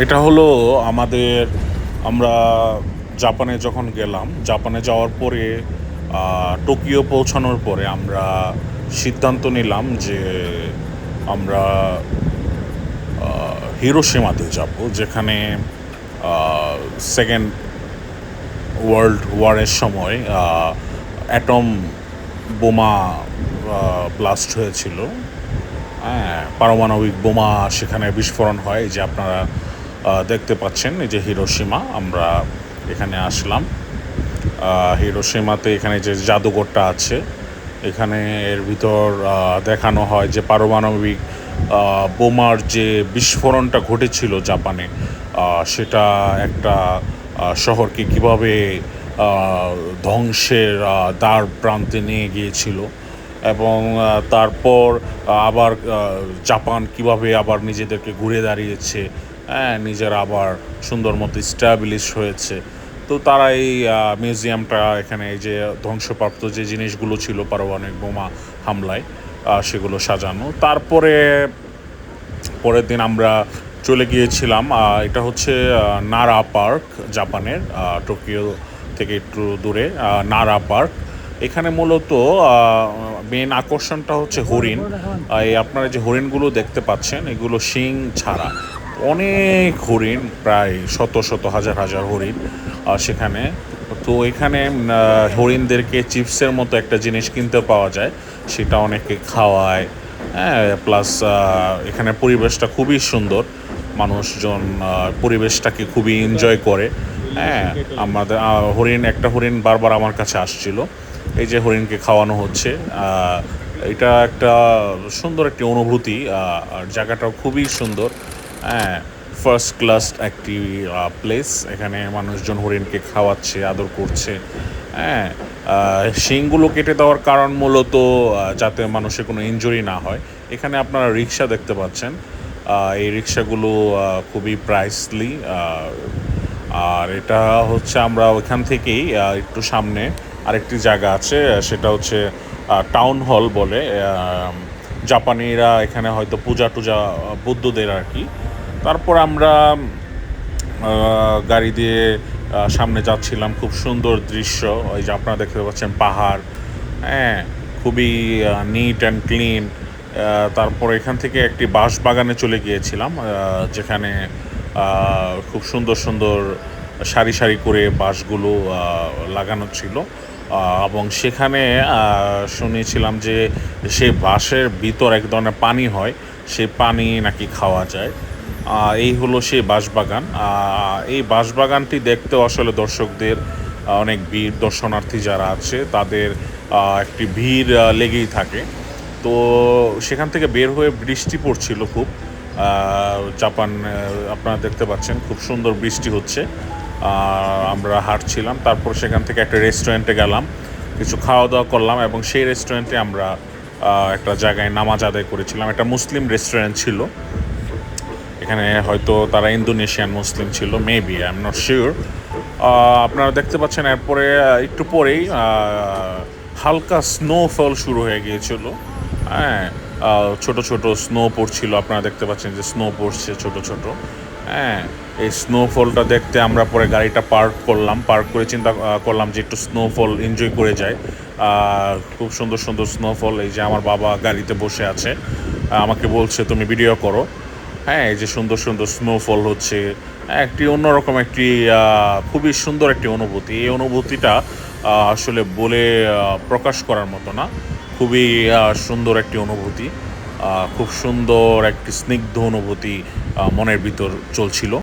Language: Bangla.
এটা হলো আমাদের আমরা জাপানে যখন গেলাম, জাপানে যাওয়ার পরে টোকিও পৌঁছানোর পরে আমরা সিদ্ধান্ত নিলাম যে আমরা হিরোশিমাতে যাব, যেখানে সেকেন্ড ওয়ার্ল্ড ওয়ারের সময় অ্যাটম বোমা ব্লাস্ট হয়েছিল। হ্যাঁ, পারমাণবিক বোমা সেখানে বিস্ফোরণ হয়। যে আপনারা দেখতে পাচ্ছেন, এই যে হিরোশিমা, আমরা এখানে আসলাম। হিরোশিমাতে এখানে যে জাদুঘরটা আছে, এখানে এর ভিতর দেখানো হয় যে পারমাণবিক বোমার যে বিস্ফোরণটা ঘটেছিল জাপানে, সেটা একটা শহরকে কীভাবে ধ্বংসের দ্বার প্রান্তে নিয়ে গিয়েছিল, এবং তারপর আবার জাপান কিভাবে আবার নিজেদেরকে ঘুরে দাঁড়িয়েছে, হ্যাঁ, নিজেরা আবার সুন্দর মতো স্ট্যাবলিশ হয়েছে। তো তারা এই মিউজিয়ামটা, এখানে এই যে ধ্বংসপ্রাপ্ত যে জিনিসগুলো ছিল পারমাণবিক বোমা হামলায়, সেগুলো সাজানো। তারপরে পরের দিন আমরা চলে গিয়েছিলাম, এটা হচ্ছে নারা পার্ক, জাপানের টোকিও থেকে একটু দূরে নারা পার্ক। এখানে মূলত মেন আকর্ষণটা হচ্ছে হরিণ। এই আপনারা যে হরিণগুলো দেখতে পাচ্ছেন, এগুলো শিং ছাড়া অনেক হরিণ, প্রায় শত শত হাজার হাজার হরিণ সেখানে। তো এখানে হরিণদেরকে চিপসের মতো একটা জিনিস কিনতে পাওয়া যায়, সেটা অনেকে খাওয়ায়। হ্যাঁ, প্লাস এখানে পরিবেশটা খুবই সুন্দর, মানুষজন পরিবেশটাকে খুবই এনজয় করে। হ্যাঁ, আমাদের একটা হরিণ বারবার আমার কাছে আসছিল। এই যে হরিণকে খাওয়ানো হচ্ছে, এটা একটা সুন্দর একটি অনুভূতি। আর জায়গাটাও খুবই সুন্দর। হ্যাঁ, ফার্স্ট ক্লাস একটি প্লেস। এখানে মানুষজন হরিণকে খাওয়াচ্ছে, আদর করছে। হ্যাঁ, শিংগুলো কেটে দেওয়ার কারণ মূলত যাতে মানুষের কোনো ইনজুরি না হয়। এখানে আপনারা রিক্সা দেখতে পাচ্ছেন, এই রিক্সাগুলো খুবই প্রাইসলি। আর এটা হচ্ছে আমরা ওইখান থেকেই একটু সামনে আরেকটি জায়গা আছে, সেটা হচ্ছে টাউন হল বলে। জাপানিরা এখানে হয়তো পূজা টুজা বুদ্ধদের আর কি। তারপর আমরা গাড়ি দিয়ে সামনে যাচ্ছিলাম, খুব সুন্দর দৃশ্য। ওই যে আপনারা দেখতে পাচ্ছেন পাহাড়, হ্যাঁ, খুবই নিট অ্যান্ড ক্লিন। তারপর এখান থেকে একটি বাঁশ বাগানে চলে গিয়েছিলাম, যেখানে খুব সুন্দর সুন্দর সারি সারি করে বাঁশগুলো লাগানো ছিল, এবং সেখানে শুনেছিলাম যে সেই বাঁশের ভিতর এক ধরনের পানি হয়, সেই পানি নাকি খাওয়া যায়। এই হলো সেই বাঁশবাগান। এই বাঁশবাগানটি দেখতেও আসলে দর্শকদের অনেক ভিড়, দর্শনার্থী যারা আছে তাদের একটি ভিড় লেগেই থাকে। তো সেখান থেকে বের হয়ে বৃষ্টি পড়ছিল খুব। জাপান, আপনারা দেখতে পাচ্ছেন খুব সুন্দর বৃষ্টি হচ্ছে। আমরা হাঁটছিলাম, তারপর সেখান থেকে একটা রেস্টুরেন্টে গেলাম, কিছু খাওয়া দাওয়া করলাম, এবং সেই রেস্টুরেন্টে আমরা একটা জায়গায় নামাজ আদায় করেছিলাম। একটা মুসলিম রেস্টুরেন্ট ছিল, এখানে হয়তো তারা ইন্দোনেশিয়ান মুসলিম ছিল, maybe, I am not sure. আপনারা দেখতে পাচ্ছেন এরপরে একটু পরেই হালকা স্নোফল শুরু হয়ে গিয়েছিল। হ্যাঁ, ছোট ছোট স্নো পড়ছিল, আপনারা দেখতে পাচ্ছেন যে স্নো পড়ছে ছোট ছোট। হ্যাঁ, এই স্নোফলটা দেখতে আমরা পরে গাড়িটা পার্ক করে চিন্তা করলাম যে একটু স্নোফল এনজয় করে যাই। খুব সুন্দর সুন্দর স্নোফল। এই যে আমার বাবা গাড়িতে বসে আছে, আমাকে বলছে তুমি ভিডিও করো। হ্যাঁ, এই যে সুন্দর সুন্দর স্নোফল হচ্ছে, একটি অন্যরকম একটি খুবই সুন্দর একটি অনুভূতি। এই অনুভূতিটা আসলে বলে প্রকাশ করার মতো না, খুবই সুন্দর একটি অনুভূতি। খুব সুন্দর একটি স্নিগ্ধ অনুভূতি মনের ভিতর চলছিল।